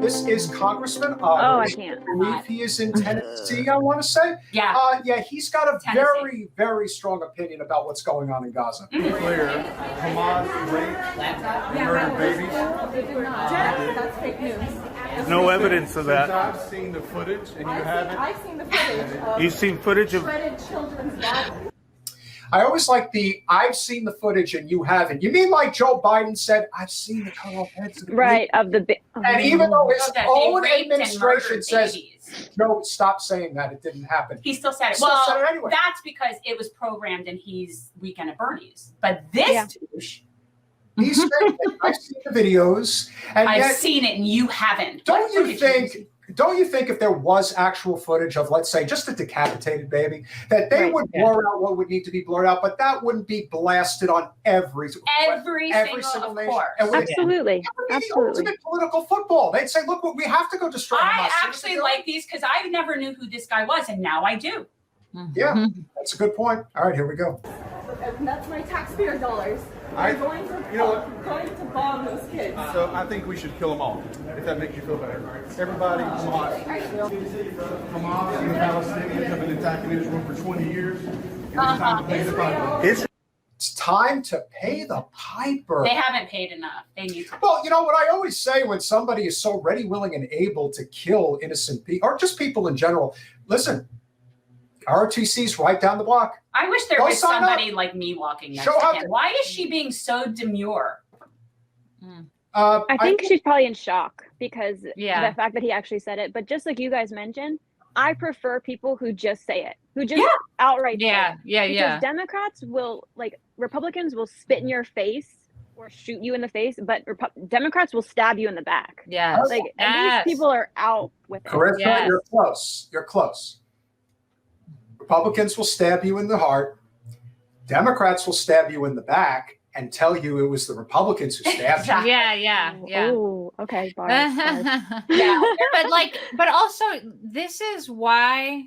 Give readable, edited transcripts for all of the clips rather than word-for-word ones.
This is Congressman Ogles. Oh, I can't. I believe he is in Tennessee, I want to say. Yeah. Yeah, he's got a Tennessee. very, very strong opinion about what's going on in Gaza. Clear. Hamas raped and murdered babies. That's fake news. No evidence of that. I've seen the footage, and you haven't. I've seen the footage of You've seen footage of shredded children's bodies. I always like the I've seen the footage and you haven't. You mean like Joe Biden said, I've seen the cut off heads of the Right, of the And even though his That they own raped and administration murdered says, babies. no, stop saying that. It didn't happen. He still said it. Still Well, said it anyway. that's because it was programmed and he's Weekend at Bernie's. But this Yeah. douche, He's saying, I've seen the videos. And I've yet, seen it and you haven't. don't What you footage think? have you Don't you think if there was actual footage of, let's say, just a decapitated baby, that they Right. would blur out what would need to be blurred out, but that wouldn't be blasted on every Every single, of nation. course. And would Absolutely, That would be the absolutely. ultimate political football. They'd say, look, we have to go destroy I Hamas. actually like these because I never knew who this guy was, and now I do. Yeah, that's a good point. All right, here we go. And that's my taxpayer dollars. I- I'm going to you know what? going to bomb those kids. So I think we should kill them all, if that makes you feel better. Everybody, Hamas. Hamas and the Palestinians have been attacking Israel for 20 years. And it's time to pay the piper. It's time to pay the piper. They haven't paid enough. They need to. Well, you know what I always say when somebody is so ready, willing, and able to kill innocent people, or just people in general, listen, ROTC's right down the block. I wish there Go was sign up. somebody like me walking next Show to up. him. Why is she being so demure? I think she's probably in shock because Yeah. the fact that he actually said it. But just like you guys mentioned, I prefer people who just say it, who just outright say it. Because Democrats will, like, Republicans will spit in your face or shoot you in the face, but Democrats will stab you in the back. Yes. Like, and these people are out with it. Carissa, Yes. you're close. You're close. Republicans will stab you in the heart. Democrats will stab you in the back and tell you it was the Republicans who stabbed you. Yeah. Oh, okay. Bars, bars. but also this is why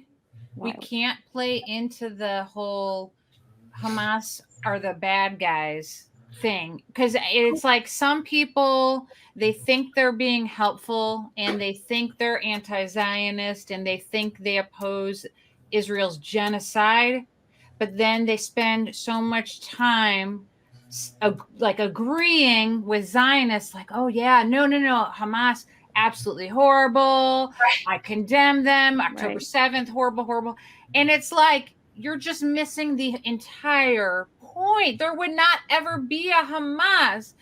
we Wild. can't play into the whole Hamas are the bad guys thing, because it's like some people, they think they're being helpful and they think they're anti-Zionist and they think they oppose Israel's genocide, but then they spend so much time like agreeing with Zionists, like, oh yeah, no, Hamas, absolutely horrible. I condemn them. October 7th, horrible. And it's like, you're just missing the entire point. There would not ever be a Hamas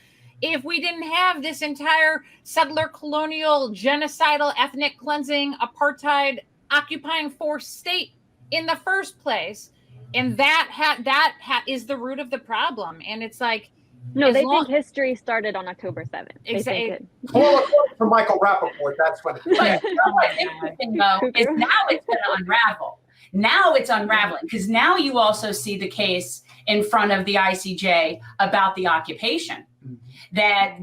if we didn't have this entire settler, colonial, genocidal, ethnic cleansing, apartheid, occupying force state in the first place. And that is the root of the problem. And it's like, No, they think history started on October 7th. Exactly. Well, according to Michael Rappaport, that's when it But you know what's interesting, though, is now it's going to unravel. Now it's unraveling because now you also see the case in front of the ICJ about the occupation. That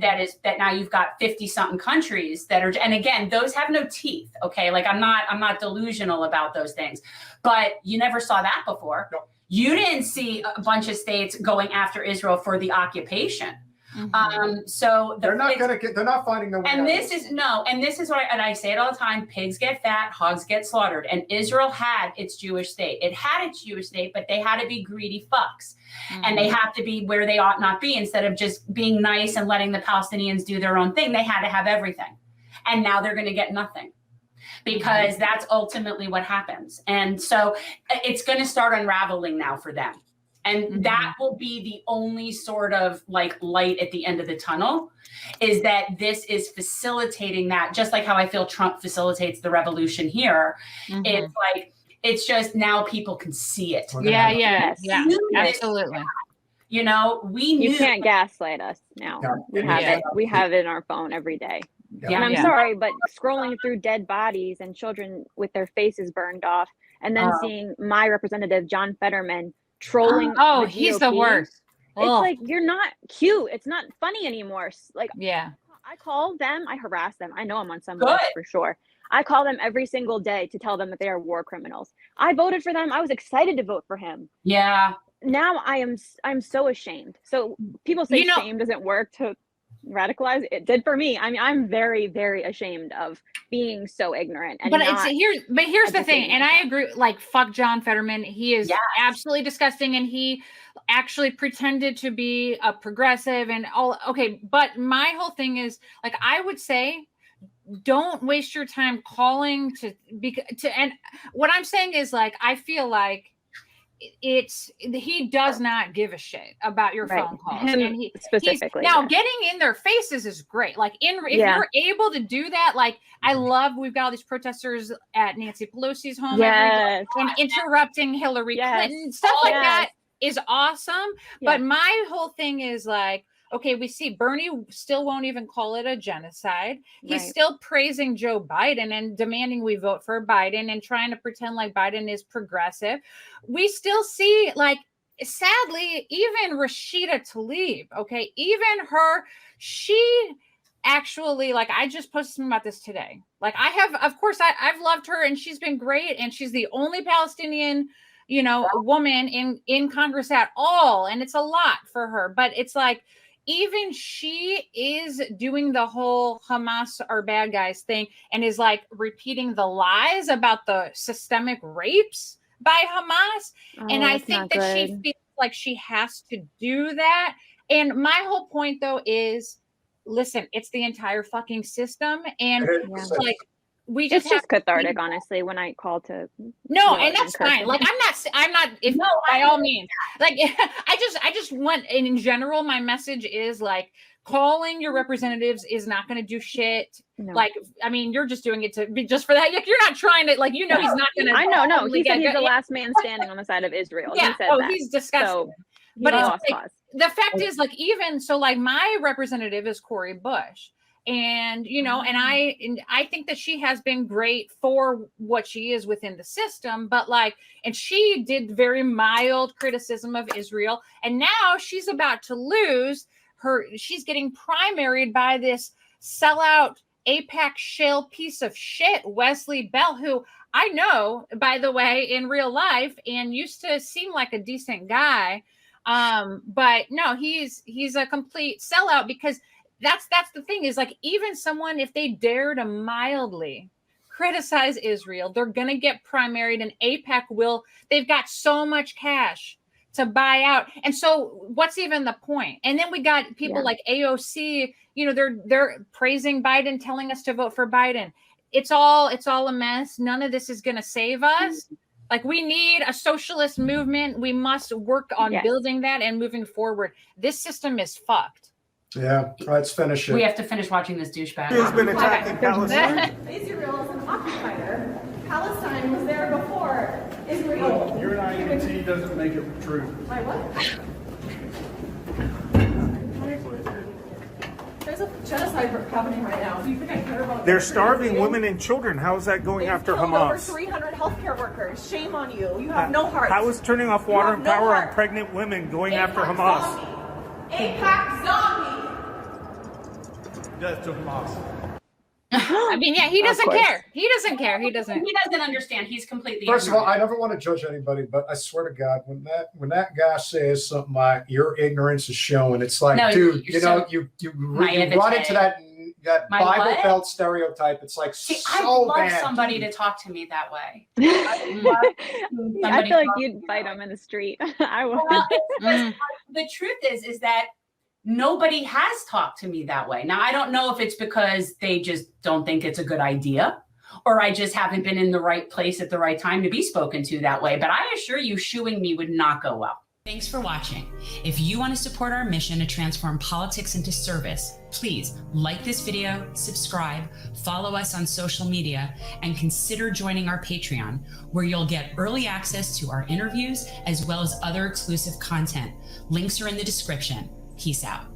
now you've got 50-something countries that are, and again, those have no teeth. Okay, like I'm not delusional about those things, but you never saw that before. No. You didn't see a bunch of states going after Israel for the occupation. So they're not finding their way out. And this is what I say it all the time: pigs get fat, hogs get slaughtered. And Israel had its Jewish state. It had its Jewish state, but they had to be greedy fucks, and they have to be where they ought not be. Instead of just being nice and letting the Palestinians do their own thing, they had to have everything. And now they're going to get nothing, because that's ultimately what happens. And so it's going to start unraveling now for them. And that will be the only sort of like light at the end of the tunnel, is that this is facilitating that, just like how I feel Trump facilitates the revolution here. It's like, it's just now people can see it. Yeah, absolutely. You know, we knew. You can't gaslight us now. We have it. We have it in our phone every day. Yeah. And I'm sorry, but scrolling through dead bodies and children with their faces burned off, and then seeing my representative, John Fetterman, trolling. Oh, he's the worst. It's like, you're not cute. It's not funny anymore. Like, yeah. I call them, I harass them. I know I'm on some list for sure. I call them every single day to tell them that they are war criminals. I voted for them. I was excited to vote for him. Yeah. Now I'm so ashamed. So people say shame doesn't work to radicalized. It did for me. I mean, I'm very, very ashamed of being so ignorant. And but here's the thing, and I agree. Like, fuck John Fetterman. He is absolutely disgusting, and he actually pretended to be a progressive and all. Okay, but my whole thing is, like, I would say, don't waste your time calling and what I'm saying is, like, I feel like he does not give a shit about your phone calls. And he specifically now getting in their faces is great. Like, if you're able to do that, like, I love, we've got all these protesters at Nancy Pelosi's home and interrupting Hillary Clinton, stuff like that is awesome. But my whole thing is, like, okay, we see Bernie still won't even call it a genocide. He's still praising Joe Biden and demanding we vote for Biden and trying to pretend like Biden is progressive. We still see, like, sadly, even Rashida Tlaib, okay, even her, she actually, like, I just posted something about this today. Like, I've loved her and she's been great. And she's the only Palestinian, woman in Congress at all. And it's a lot for her, but it's like, even she is doing the whole Hamas are bad guys thing and is, like, repeating the lies about the systemic rapes by Hamas. And I think that she feels like she has to do that. And my whole point, though, is, listen, it's the entire fucking system. And like, it's just cathartic, honestly, when I call to and that's fine. Like, I'm not by all means, like, I just want, and in general, my message is, like, calling your representatives is not going to do shit. Like, I mean, you're just doing it just for that. You're not trying to, like, he's not going to. I know, no. He said he's the last man standing on the side of Israel. Yeah. He said that. He's disgusting. So, but it's like, the fact is, like, even so, like, my representative is Cori Bush. And, and I think that she has been great for what she is within the system, but, like, and she did very mild criticism of Israel. And now she's about to lose she's getting primaried by this sellout AIPAC shell piece of shit, Wesley Bell, who I know, by the way, in real life and used to seem like a decent guy. But no, he's a complete sellout, because that's the thing is, like, even someone, if they dare to mildly criticize Israel, they're going to get primaried, and AIPAC they've got so much cash to buy out. And so what's even the point? And then we got people like AOC, they're praising Biden, telling us to vote for Biden. It's all a mess. None of this is going to save us. Like, we need a socialist movement. We must work on building that and moving forward. This system is fucked. Yeah, let's finish it. We have to finish watching this douchebag. Who's been attacking Palestine? Israel is an occupier. Palestine was there before Israel. Your naivety doesn't make it true. My what? There's a genocide happening right now. Do you think I care about? They're starving women and children. How is that going after Hamas? Over 300 healthcare workers. Shame on you. You have no heart. How is turning off water and power on pregnant women going after Hamas? AIPAC zombie. Death to Hamas. I mean, he doesn't care. He doesn't care. He doesn't understand. He's completely First of all, I never want to judge anybody, but I swear to God, when that guy says something like "your ignorance is showing," it's like, no, dude, you run into that Bible Belt stereotype. It's like, so I love bad. somebody to talk to me that way. I feel like you'd fight him in the street. I would. Well, the truth is that nobody has talked to me that way. Now, I don't know if it's because they just don't think it's a good idea, or I just haven't been in the right place at the right time to be spoken to that way. But I assure you, shooing me would not go well. Thanks for watching. If you want to support our mission to transform politics into service, please like this video, subscribe, follow us on social media, and consider joining our Patreon, where you'll get early access to our interviews as well as other exclusive content. Links are in the description. Peace out.